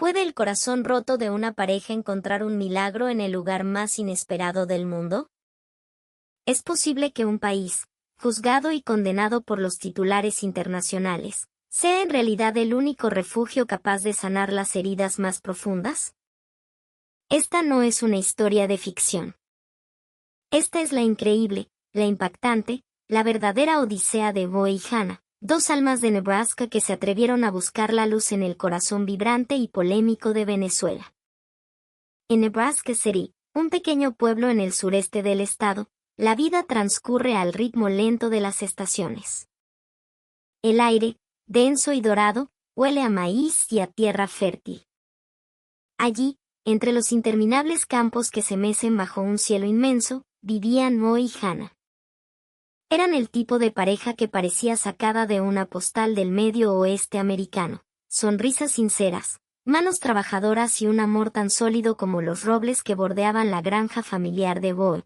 ¿Puede el corazón roto de una pareja encontrar un milagro en el lugar más inesperado del mundo? ¿Es posible que un país, juzgado y condenado por los titulares internacionales, sea en realidad el único refugio capaz de sanar las heridas más profundas? Esta no es una historia de ficción. Esta es la increíble, la impactante, la verdadera odisea de Bo y Hannah, dos almas de Nebraska que se atrevieron a buscar la luz en el corazón vibrante y polémico de Venezuela. En Nebraska City, un pequeño pueblo en el sureste del estado, la vida transcurre al ritmo lento de las estaciones. El aire, denso y dorado, huele a maíz y a tierra fértil. Allí, entre los interminables campos que se mecen bajo un cielo inmenso, vivían Mo y Hannah. Eran el tipo de pareja que parecía sacada de una postal del medio oeste americano. Sonrisas sinceras, manos trabajadoras y un amor tan sólido como los robles que bordeaban la granja familiar de Bo.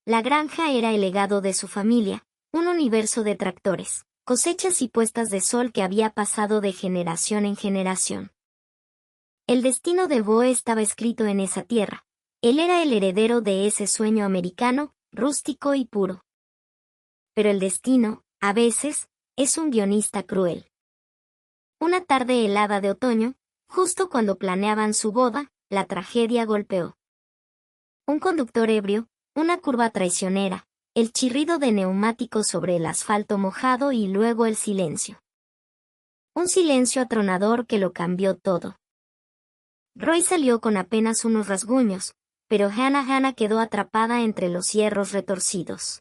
La granja era el legado de su familia, un universo de tractores, cosechas y puestas de sol que había pasado de generación en generación. El destino de Bo estaba escrito en esa tierra. Él era el heredero de ese sueño americano, rústico y puro. Pero el destino, a veces, es un guionista cruel. Una tarde helada de otoño, justo cuando planeaban su boda, la tragedia golpeó. Un conductor ebrio, una curva traicionera, el chirrido de neumáticos sobre el asfalto mojado y luego el silencio. Un silencio atronador que lo cambió todo. Roy salió con apenas unos rasguños, pero Hannah quedó atrapada entre los hierros retorcidos.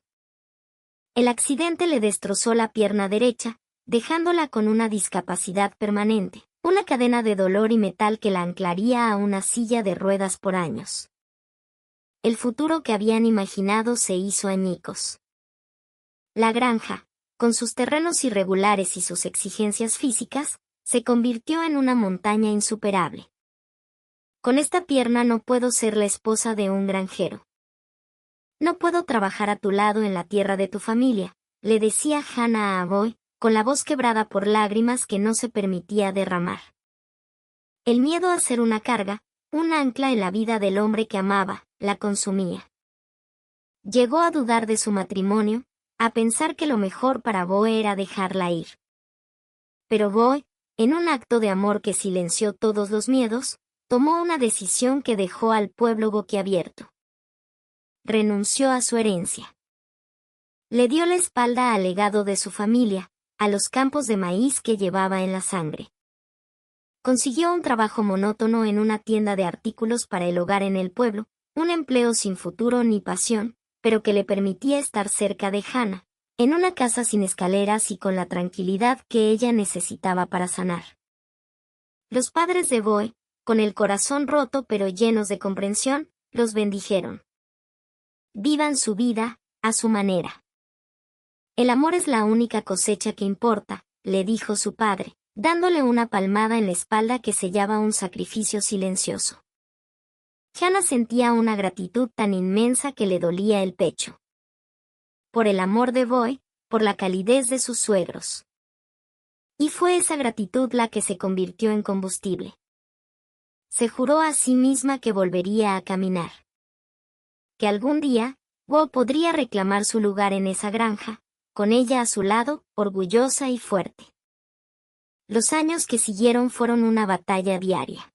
El accidente le destrozó la pierna derecha, dejándola con una discapacidad permanente, una cadena de dolor y metal que la anclaría a una silla de ruedas por años. El futuro que habían imaginado se hizo añicos. La granja, con sus terrenos irregulares y sus exigencias físicas, se convirtió en una montaña insuperable. Con esta pierna no puedo ser la esposa de un granjero. No puedo trabajar a tu lado en la tierra de tu familia, le decía Hannah a Boy, con la voz quebrada por lágrimas que no se permitía derramar. El miedo a ser una carga, un ancla en la vida del hombre que amaba, la consumía. Llegó a dudar de su matrimonio, a pensar que lo mejor para Boy era dejarla ir. Pero Boy, en un acto de amor que silenció todos los miedos, tomó una decisión que dejó al pueblo boquiabierto. Renunció a su herencia. Le dio la espalda al legado de su familia, a los campos de maíz que llevaba en la sangre. Consiguió un trabajo monótono en una tienda de artículos para el hogar en el pueblo, un empleo sin futuro ni pasión, pero que le permitía estar cerca de Hannah, en una casa sin escaleras y con la tranquilidad que ella necesitaba para sanar. Los padres de Boy, con el corazón roto pero llenos de comprensión, los bendijeron. Vivan su vida, a su manera. El amor es la única cosecha que importa, le dijo su padre, dándole una palmada en la espalda que sellaba un sacrificio silencioso. Hannah sentía una gratitud tan inmensa que le dolía el pecho. Por el amor de Boy, por la calidez de sus suegros. Y fue esa gratitud la que se convirtió en combustible. Se juró a sí misma que volvería a caminar. Que algún día, Bo podría reclamar su lugar en esa granja, con ella a su lado, orgullosa y fuerte. Los años que siguieron fueron una batalla diaria.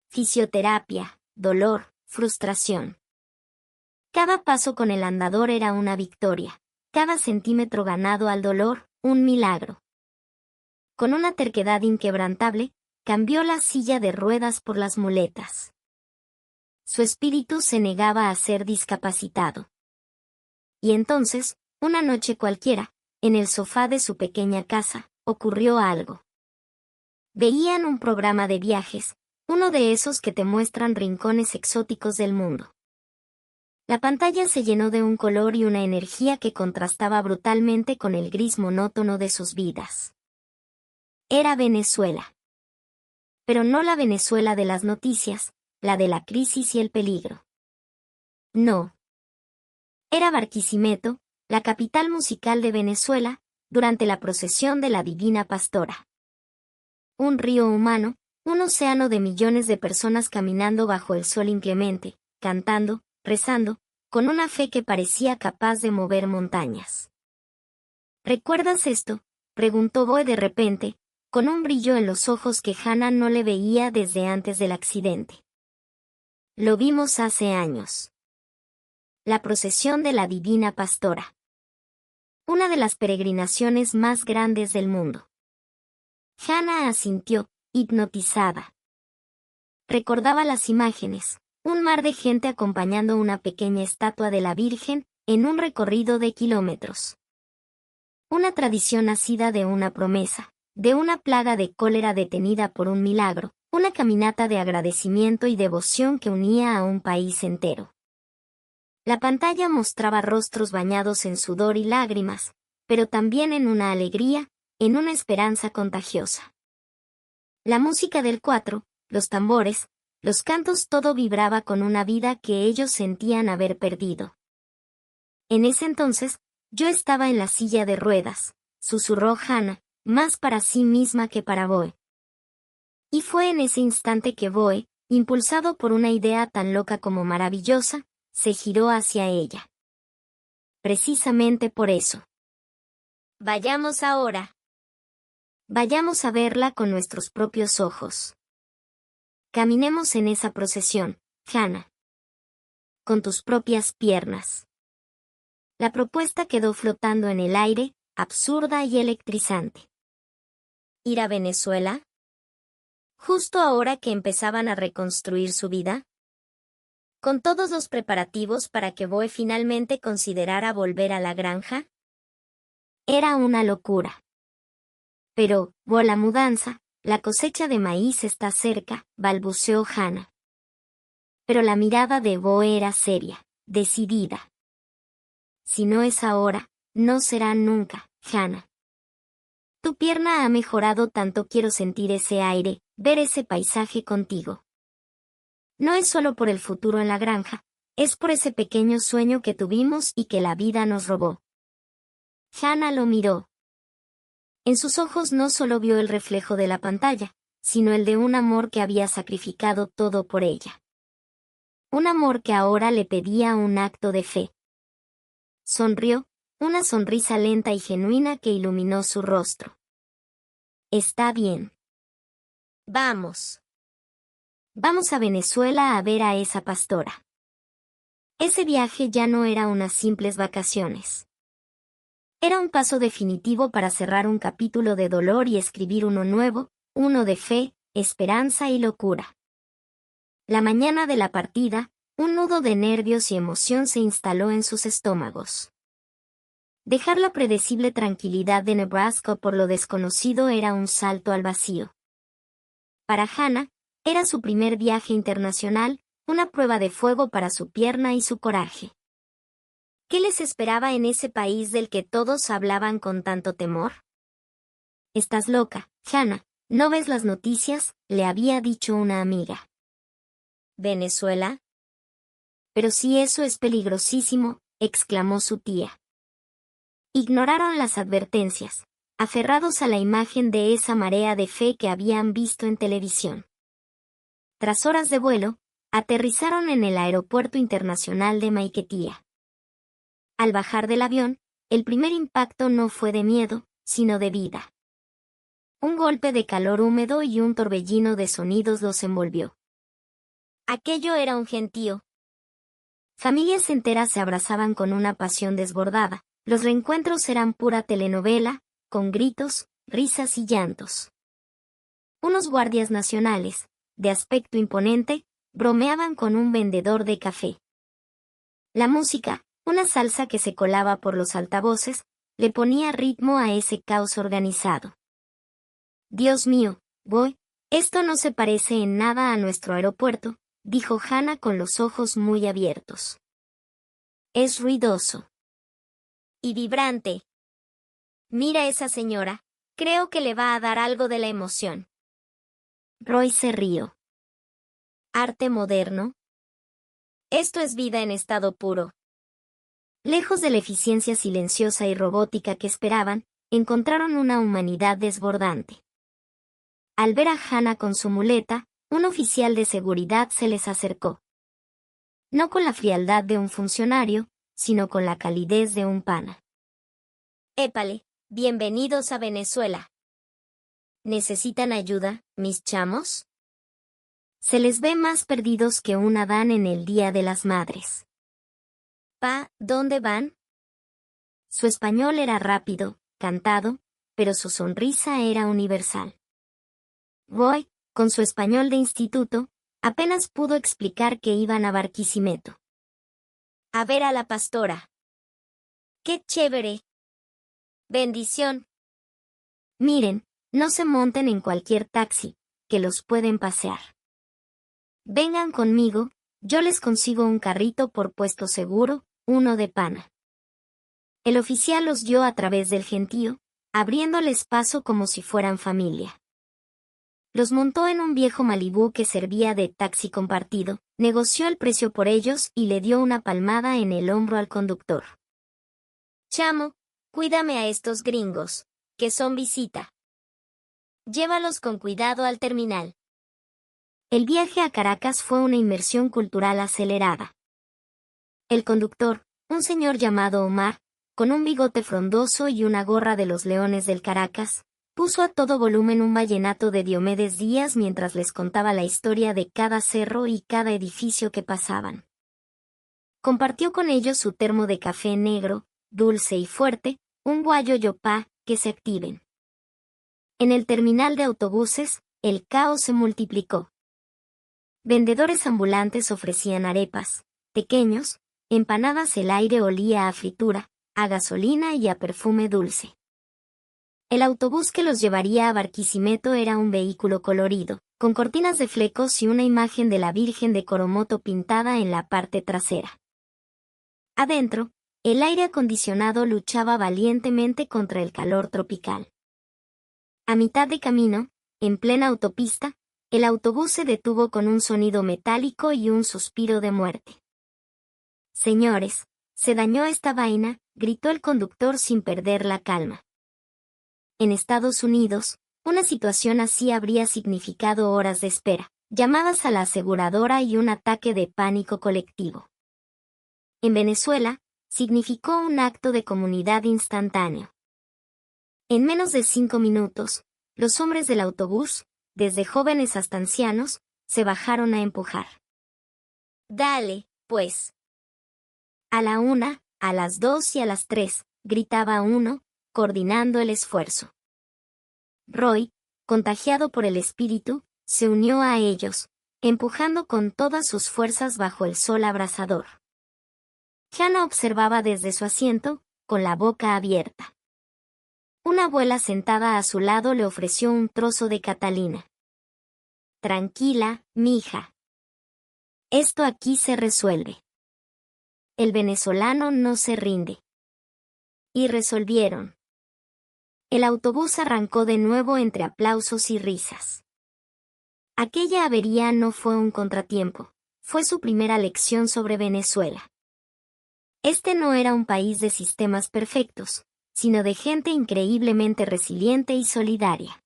Fisioterapia, dolor, frustración. Cada paso con el andador era una victoria, cada centímetro ganado al dolor, un milagro. Con una terquedad inquebrantable, cambió la silla de ruedas por las muletas. Su espíritu se negaba a ser discapacitado. Y entonces, una noche cualquiera, en el sofá de su pequeña casa, ocurrió algo. Veían un programa de viajes, uno de esos que te muestran rincones exóticos del mundo. La pantalla se llenó de un color y una energía que contrastaba brutalmente con el gris monótono de sus vidas. Era Venezuela. Pero no la Venezuela de las noticias, la de la crisis y el peligro. No. Era Barquisimeto, la capital musical de Venezuela, durante la procesión de la Divina Pastora. Un río humano, Un océano de millones de personas caminando bajo el sol inclemente, cantando, rezando, con una fe que parecía capaz de mover montañas. ¿Recuerdas esto?, preguntó Boe de repente, con un brillo en los ojos que Hannah no le veía desde antes del accidente. Lo vimos hace años. La procesión de la Divina Pastora. Una de las peregrinaciones más grandes del mundo. Hannah asintió, hipnotizada. Recordaba las imágenes, un mar de gente acompañando una pequeña estatua de la Virgen, en un recorrido de kilómetros. Una tradición nacida de una promesa, de una plaga de cólera detenida por un milagro, una caminata de agradecimiento y devoción que unía a un país entero. La pantalla mostraba rostros bañados en sudor y lágrimas, pero también en una alegría, en una esperanza contagiosa. La música del cuatro, los tambores, los cantos, todo vibraba con una vida que ellos sentían haber perdido. En ese entonces, yo estaba en la silla de ruedas, susurró Hannah, más para sí misma que para Boe. Y fue en ese instante que Boe, impulsado por una idea tan loca como maravillosa, se giró hacia ella. Precisamente por eso. Vayamos ahora. Vayamos a verla con nuestros propios ojos. Caminemos en esa procesión, Hannah. Con tus propias piernas. La propuesta quedó flotando en el aire, absurda y electrizante. ¿Ir a Venezuela? Justo ahora que empezaban a reconstruir su vida. Con todos los preparativos para que Boe finalmente considerara volver a la granja. Era una locura. Pero, Boe, la mudanza, la cosecha de maíz está cerca, balbuceó Hannah. Pero la mirada de Boe era seria, decidida. Si no es ahora, no será nunca, Hannah. Tu pierna ha mejorado tanto, quiero sentir ese aire, ver ese paisaje contigo. No es solo por el futuro en la granja, es por ese pequeño sueño que tuvimos y que la vida nos robó. Hannah lo miró. En sus ojos no solo vio el reflejo de la pantalla, sino el de un amor que había sacrificado todo por ella. Un amor que ahora le pedía un acto de fe. Sonrió, una sonrisa lenta y genuina que iluminó su rostro. Está bien. Vamos. Vamos a Venezuela a ver a esa pastora. Ese viaje ya no era unas simples vacaciones. Era un paso definitivo para cerrar un capítulo de dolor y escribir uno nuevo, uno de fe, esperanza y locura. La mañana de la partida, un nudo de nervios y emoción se instaló en sus estómagos. Dejar la predecible tranquilidad de Nebraska por lo desconocido era un salto al vacío. Para Hannah, era su primer viaje internacional, una prueba de fuego para su pierna y su coraje. ¿Qué les esperaba en ese país del que todos hablaban con tanto temor? Estás loca, Hannah, ¿no ves las noticias?, le había dicho una amiga. ¿Venezuela? Pero si eso es peligrosísimo, exclamó su tía. Ignoraron las advertencias, aferrados a la imagen de esa marea de fe que habían visto en televisión. Tras horas de vuelo, aterrizaron en el Aeropuerto Internacional de Maiquetía. Al bajar del avión, el primer impacto no fue de miedo, sino de vida. Un golpe de calor húmedo y un torbellino de sonidos los envolvió. Aquello era un gentío. Familias enteras se abrazaban con una pasión desbordada. Los reencuentros eran pura telenovela, con gritos, risas y llantos. Unos guardias nacionales, de aspecto imponente, bromeaban con un vendedor de café. La música, una salsa que se colaba por los altavoces, le ponía ritmo a ese caos organizado. Dios mío, Boe, esto no se parece en nada a nuestro aeropuerto, dijo Hannah con los ojos muy abiertos. Es ruidoso. Y vibrante. Mira esa señora, creo que le va a dar algo de la emoción. Roy se rió. ¿Arte moderno? Esto es vida en estado puro. Lejos de la eficiencia silenciosa y robótica que esperaban, encontraron una humanidad desbordante. Al ver a Hannah con su muleta, un oficial de seguridad se les acercó. No con la frialdad de un funcionario, sino con la calidez de un pana. Épale, bienvenidos a Venezuela. ¿Necesitan ayuda, mis chamos? Se les ve más perdidos que un Adán en el Día de las Madres. Pa, ¿dónde van? Su español era rápido, cantado, pero su sonrisa era universal. Roy, con su español de instituto, apenas pudo explicar que iban a Barquisimeto. A ver a la pastora. ¡Qué chévere! Bendición. Miren, no se monten en cualquier taxi, que los pueden pasear. Vengan conmigo, yo les consigo un carrito por puesto seguro, uno de pana. El oficial los guió a través del gentío, abriéndoles paso como si fueran familia. Los montó en un viejo Malibú que servía de taxi compartido, negoció el precio por ellos y le dio una palmada en el hombro al conductor. Chamo, cuídame a estos gringos, que son visita. Llévalos con cuidado al terminal. El viaje a Caracas fue una inmersión cultural acelerada. El conductor, un señor llamado Omar, con un bigote frondoso y una gorra de los Leones del Caracas, puso a todo volumen un vallenato de Diomedes Díaz mientras les contaba la historia de cada cerro y cada edificio que pasaban. Compartió con ellos su termo de café negro, dulce y fuerte, un guayo yopá, que se activen. En el terminal de autobuses, el caos se multiplicó. Vendedores ambulantes ofrecían arepas, tequeños, empanadas. El aire olía a fritura, a gasolina y a perfume dulce. El autobús que los llevaría a Barquisimeto era un vehículo colorido, con cortinas de flecos y una imagen de la Virgen de Coromoto pintada en la parte trasera. Adentro, el aire acondicionado luchaba valientemente contra el calor tropical. A mitad de camino, en plena autopista, el autobús se detuvo con un sonido metálico y un suspiro de muerte. Señores, se dañó esta vaina, gritó el conductor sin perder la calma. En Estados Unidos, una situación así habría significado horas de espera, llamadas a la aseguradora y un ataque de pánico colectivo. En Venezuela, significó un acto de comunidad instantáneo. En menos de 5 minutos, los hombres del autobús, desde jóvenes hasta ancianos, se bajaron a empujar. Dale, pues. A la 1, a las 2 y a las 3, gritaba uno, coordinando el esfuerzo. Roy, contagiado por el espíritu, se unió a ellos, empujando con todas sus fuerzas bajo el sol abrasador. Hannah observaba desde su asiento, con la boca abierta. Una abuela sentada a su lado le ofreció un trozo de Catalina. Tranquila, mija. Esto aquí se resuelve. El venezolano no se rinde. Y resolvieron. El autobús arrancó de nuevo entre aplausos y risas. Aquella avería no fue un contratiempo, fue su primera lección sobre Venezuela. Este no era un país de sistemas perfectos, sino de gente increíblemente resiliente y solidaria.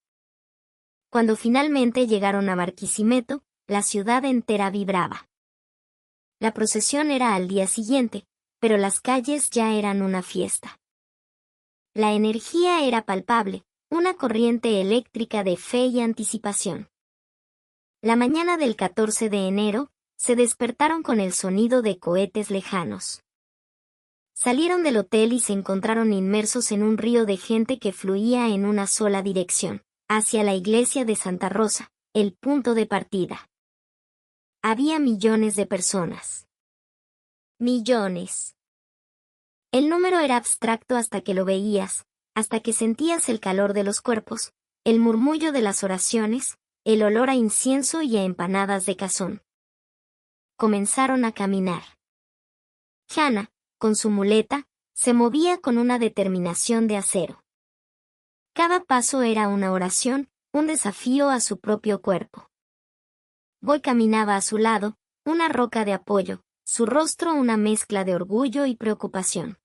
Cuando finalmente llegaron a Barquisimeto, la ciudad entera vibraba. La procesión era al día siguiente, pero las calles ya eran una fiesta. La energía era palpable, una corriente eléctrica de fe y anticipación. La mañana del 14 de enero, se despertaron con el sonido de cohetes lejanos. Salieron del hotel y se encontraron inmersos en un río de gente que fluía en una sola dirección, hacia la iglesia de Santa Rosa, el punto de partida. Había millones de personas. Millones. El número era abstracto hasta que lo veías, hasta que sentías el calor de los cuerpos, el murmullo de las oraciones, el olor a incienso y a empanadas de cazón. Comenzaron a caminar. Hannah, con su muleta, se movía con una determinación de acero. Cada paso era una oración, un desafío a su propio cuerpo. Boy caminaba a su lado, una roca de apoyo, su rostro una mezcla de orgullo y preocupación.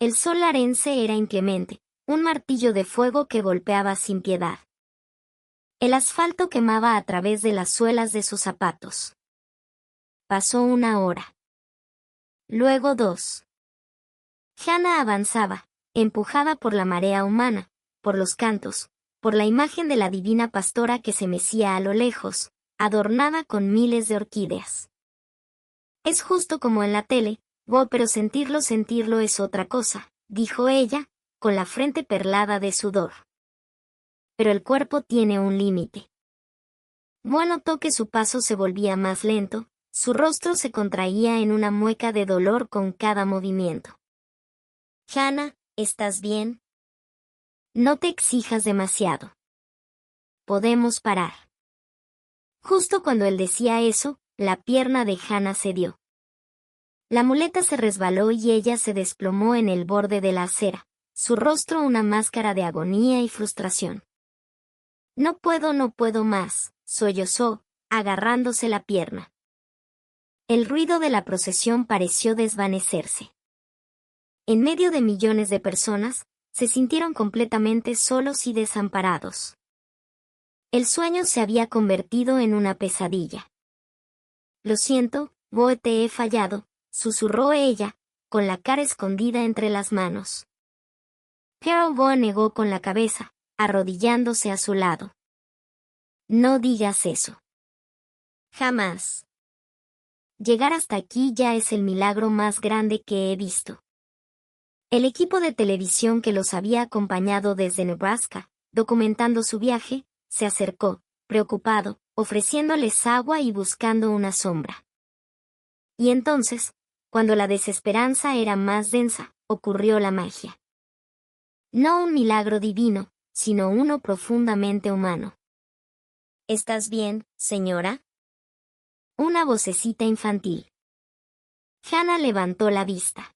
El sol larense era inclemente, un martillo de fuego que golpeaba sin piedad. El asfalto quemaba a través de las suelas de sus zapatos. Pasó 1 hora. Luego 2. Hannah avanzaba, empujada por la marea humana, por los cantos, por la imagen de la divina pastora que se mecía a lo lejos, adornada con miles de orquídeas. Es justo como en la tele, pero sentirlo es otra cosa, dijo ella, con la frente perlada de sudor. Pero el cuerpo tiene un límite. Notó que su paso se volvía más lento, su rostro se contraía en una mueca de dolor con cada movimiento. Hannah, ¿estás bien? No te exijas demasiado. Podemos parar. Justo cuando él decía eso, la pierna de Hannah cedió. La muleta se resbaló y ella se desplomó en el borde de la acera, su rostro una máscara de agonía y frustración. No puedo más, sollozó, agarrándose la pierna. El ruido de la procesión pareció desvanecerse. En medio de millones de personas, se sintieron completamente solos y desamparados. El sueño se había convertido en una pesadilla. Lo siento, te he fallado, susurró ella, con la cara escondida entre las manos. Carol negó con la cabeza, arrodillándose a su lado. No digas eso. Jamás. Llegar hasta aquí ya es el milagro más grande que he visto. El equipo de televisión que los había acompañado desde Nebraska, documentando su viaje, se acercó, preocupado, ofreciéndoles agua y buscando una sombra. Y entonces, cuando la desesperanza era más densa, ocurrió la magia. No un milagro divino, sino uno profundamente humano. ¿Estás bien, señora? Una vocecita infantil. Hannah levantó la vista.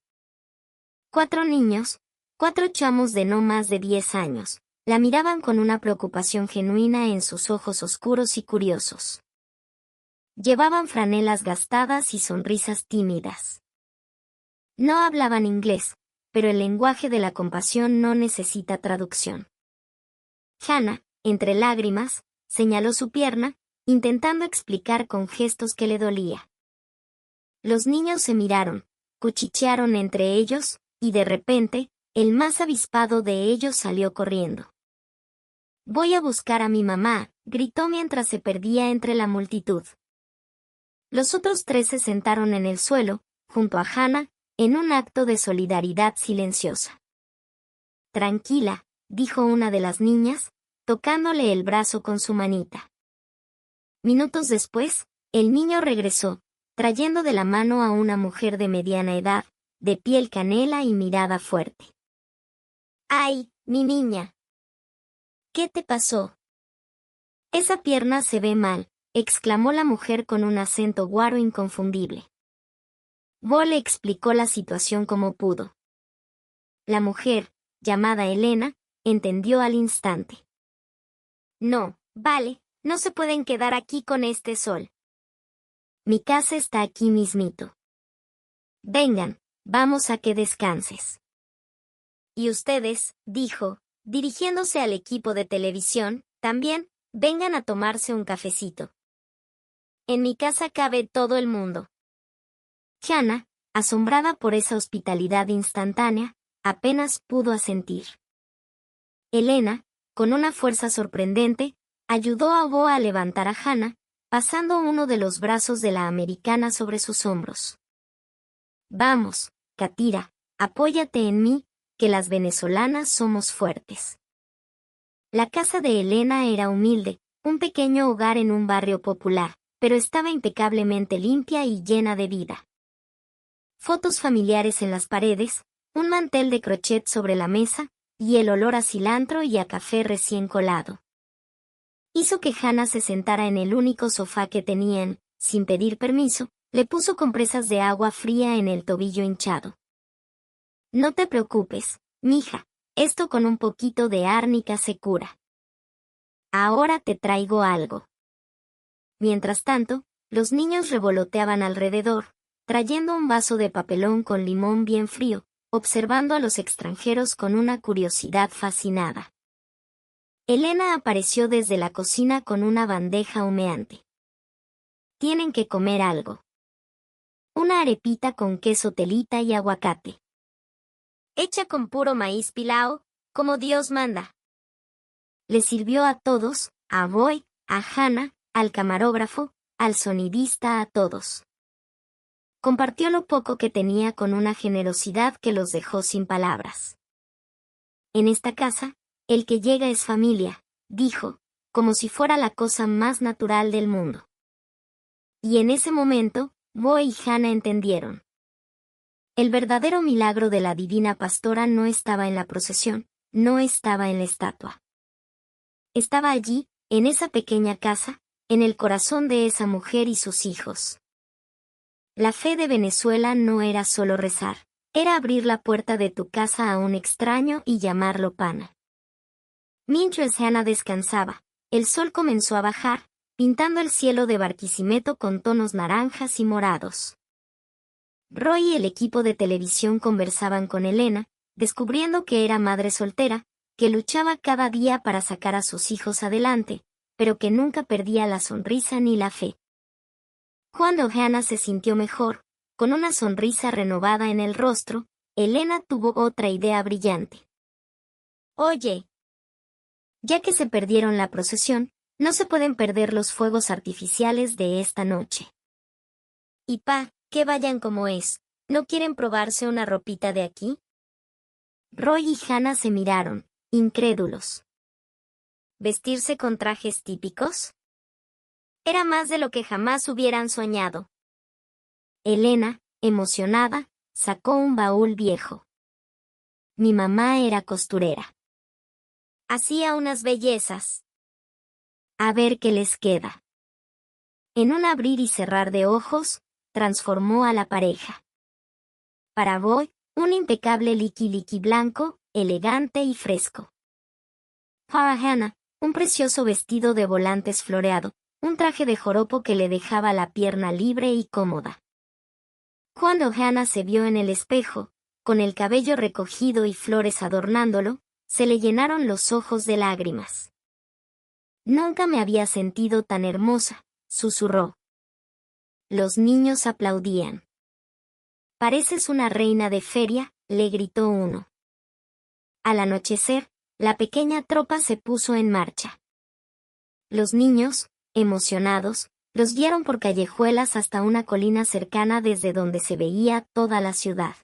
4 niños, 4 chamos de no más de 10 años, la miraban con una preocupación genuina en sus ojos oscuros y curiosos. Llevaban franelas gastadas y sonrisas tímidas. No hablaban inglés, pero el lenguaje de la compasión no necesita traducción. Hannah, entre lágrimas, señaló su pierna, intentando explicar con gestos que le dolía. Los niños se miraron, cuchichearon entre ellos, y de repente, el más avispado de ellos salió corriendo. «Voy a buscar a mi mamá», gritó mientras se perdía entre la multitud. Los otros 3 se sentaron en el suelo, junto a Hannah, en un acto de solidaridad silenciosa. «Tranquila», dijo una de las niñas, tocándole el brazo con su manita. Minutos después, el niño regresó, trayendo de la mano a una mujer de mediana edad, de piel canela y mirada fuerte. «¡Ay, mi niña! ¿Qué te pasó?» «Esa pierna se ve mal», exclamó la mujer con un acento guaro inconfundible. Bo le explicó la situación como pudo. La mujer, llamada Elena, entendió al instante. «No, vale, no se pueden quedar aquí con este sol. Mi casa está aquí mismito. Vengan, vamos a que descanses». «Y ustedes», dijo, dirigiéndose al equipo de televisión, «también, vengan a tomarse un cafecito. En mi casa cabe todo el mundo». Hannah, asombrada por esa hospitalidad instantánea, apenas pudo asentir. Elena, con una fuerza sorprendente, ayudó a Bo a levantar a Hannah, pasando uno de los brazos de la americana sobre sus hombros. «Vamos, Katira, apóyate en mí, que las venezolanas somos fuertes». La casa de Elena era humilde, un pequeño hogar en un barrio popular, pero estaba impecablemente limpia y llena de vida. Fotos familiares en las paredes, un mantel de crochet sobre la mesa, y el olor a cilantro y a café recién colado. Hizo que Hannah se sentara en el único sofá que tenían, sin pedir permiso, le puso compresas de agua fría en el tobillo hinchado. «No te preocupes, mija, esto con un poquito de árnica se cura. Ahora te traigo algo». Mientras tanto, los niños revoloteaban alrededor, trayendo un vaso de papelón con limón bien frío, observando a los extranjeros con una curiosidad fascinada. Elena apareció desde la cocina con una bandeja humeante. Tienen que comer algo. Una arepita con queso telita y aguacate. Hecha con puro maíz pilao, como Dios manda. Le sirvió a todos, a Boy, a Hannah, al camarógrafo, al sonidista, a todos. Compartió lo poco que tenía con una generosidad que los dejó sin palabras. En esta casa, el que llega es familia, dijo, como si fuera la cosa más natural del mundo. Y en ese momento, Boy y Hannah entendieron. El verdadero milagro de la divina pastora no estaba en la procesión, no estaba en la estatua. Estaba allí, en esa pequeña casa, en el corazón de esa mujer y sus hijos. La fe de Venezuela no era solo rezar, era abrir la puerta de tu casa a un extraño y llamarlo pana. Mientras Hannah descansaba, el sol comenzó a bajar, pintando el cielo de Barquisimeto con tonos naranjas y morados. Roy y el equipo de televisión conversaban con Elena, descubriendo que era madre soltera, que luchaba cada día para sacar a sus hijos adelante, pero que nunca perdía la sonrisa ni la fe. Cuando Hannah se sintió mejor, con una sonrisa renovada en el rostro, Elena tuvo otra idea brillante. Oye, ya que se perdieron la procesión, no se pueden perder los fuegos artificiales de esta noche. Y que vayan como es, ¿no quieren probarse una ropita de aquí? Roy y Hannah se miraron, incrédulos. ¿Vestirse con trajes típicos? Era más de lo que jamás hubieran soñado. Elena, emocionada, sacó un baúl viejo. Mi mamá era costurera. Hacía unas bellezas. A ver qué les queda. En un abrir y cerrar de ojos, transformó a la pareja. Para Boy, un impecable liqui blanco, elegante y fresco. Para Hannah, un precioso vestido de volantes floreado, un traje de joropo que le dejaba la pierna libre y cómoda. Cuando Hannah se vio en el espejo, con el cabello recogido y flores adornándolo, se le llenaron los ojos de lágrimas. Nunca me había sentido tan hermosa, susurró. Los niños aplaudían. Pareces una reina de feria, le gritó uno. Al anochecer, la pequeña tropa se puso en marcha. Los niños, emocionados, los guiaron por callejuelas hasta una colina cercana desde donde se veía toda la ciudad.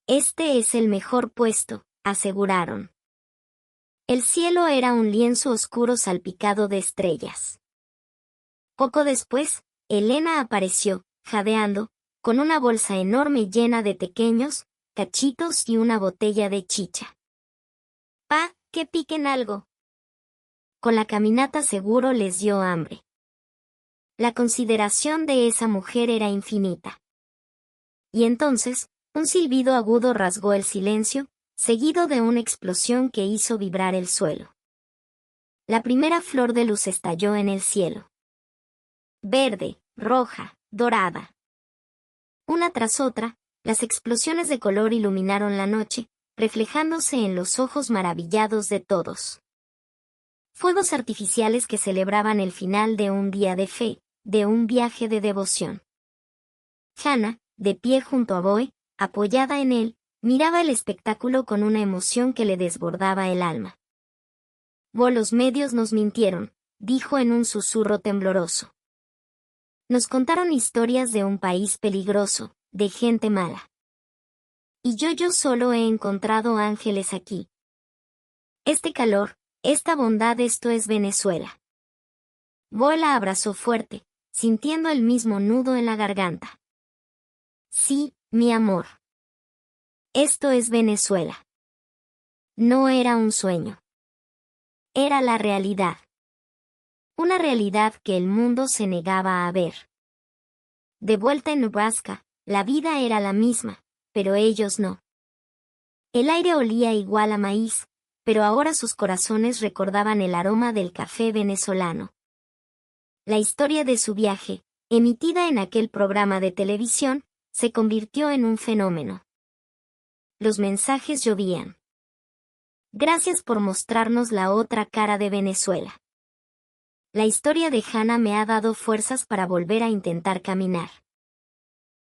Este es el mejor puesto, aseguraron. El cielo era un lienzo oscuro salpicado de estrellas. Poco después, Elena apareció, jadeando, con una bolsa enorme llena de pequeños cachitos y una botella de chicha. Que piquen algo. Con la caminata seguro les dio hambre. La consideración de esa mujer era infinita. Y entonces, un silbido agudo rasgó el silencio, seguido de una explosión que hizo vibrar el suelo. La primera flor de luz estalló en el cielo. Verde, roja, dorada. Una tras otra, las explosiones de color iluminaron la noche, reflejándose en los ojos maravillados de todos. Fuegos artificiales que celebraban el final de un día de fe, de un viaje de devoción. Hannah, de pie junto a Boy, apoyada en él, miraba el espectáculo con una emoción que le desbordaba el alma. Los medios nos mintieron, dijo en un susurro tembloroso. Nos contaron historias de un país peligroso, de gente mala. Y yo solo he encontrado ángeles aquí. Este calor, esta bondad, esto es Venezuela. Boy la abrazó fuerte, sintiendo el mismo nudo en la garganta. Sí, mi amor. Esto es Venezuela. No era un sueño. Era la realidad. Una realidad que el mundo se negaba a ver. De vuelta en Nebraska, la vida era la misma, pero ellos no. El aire olía igual a maíz, pero ahora sus corazones recordaban el aroma del café venezolano. La historia de su viaje, emitida en aquel programa de televisión, se convirtió en un fenómeno. Los mensajes llovían. Gracias por mostrarnos la otra cara de Venezuela. La historia de Hannah me ha dado fuerzas para volver a intentar caminar.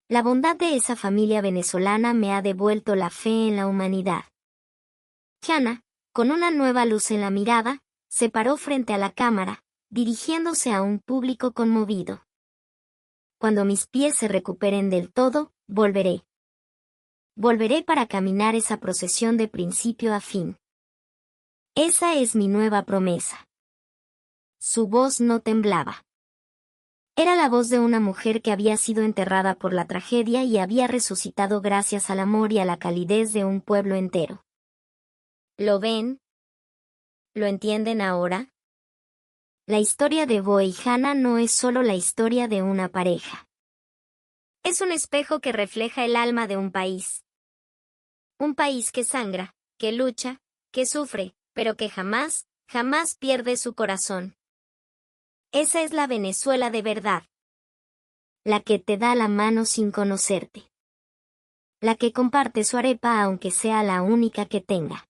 La bondad de esa familia venezolana me ha devuelto la fe en la humanidad. Hannah, con una nueva luz en la mirada, se paró frente a la cámara, dirigiéndose a un público conmovido. Cuando mis pies se recuperen del todo, volveré. Volveré para caminar esa procesión de principio a fin. Esa es mi nueva promesa. Su voz no temblaba. Era la voz de una mujer que había sido enterrada por la tragedia y había resucitado gracias al amor y a la calidez de un pueblo entero. ¿Lo ven? ¿Lo entienden ahora? La historia de Bo y Hannah no es solo la historia de una pareja. Es un espejo que refleja el alma de un país. Un país que sangra, que lucha, que sufre, pero que jamás, jamás pierde su corazón. Esa es la Venezuela de verdad. La que te da la mano sin conocerte. La que comparte su arepa aunque sea la única que tenga.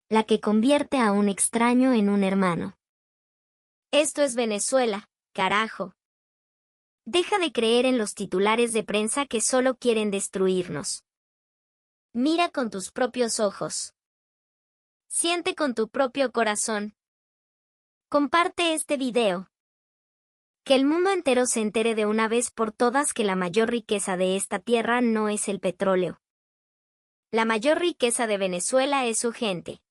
La que convierte a un extraño en un hermano. Esto es Venezuela, carajo. Deja de creer en los titulares de prensa que solo quieren destruirnos. Mira con tus propios ojos. Siente con tu propio corazón. Comparte este video. Que el mundo entero se entere de una vez por todas que la mayor riqueza de esta tierra no es el petróleo. La mayor riqueza de Venezuela es su gente.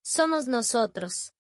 Somos nosotros.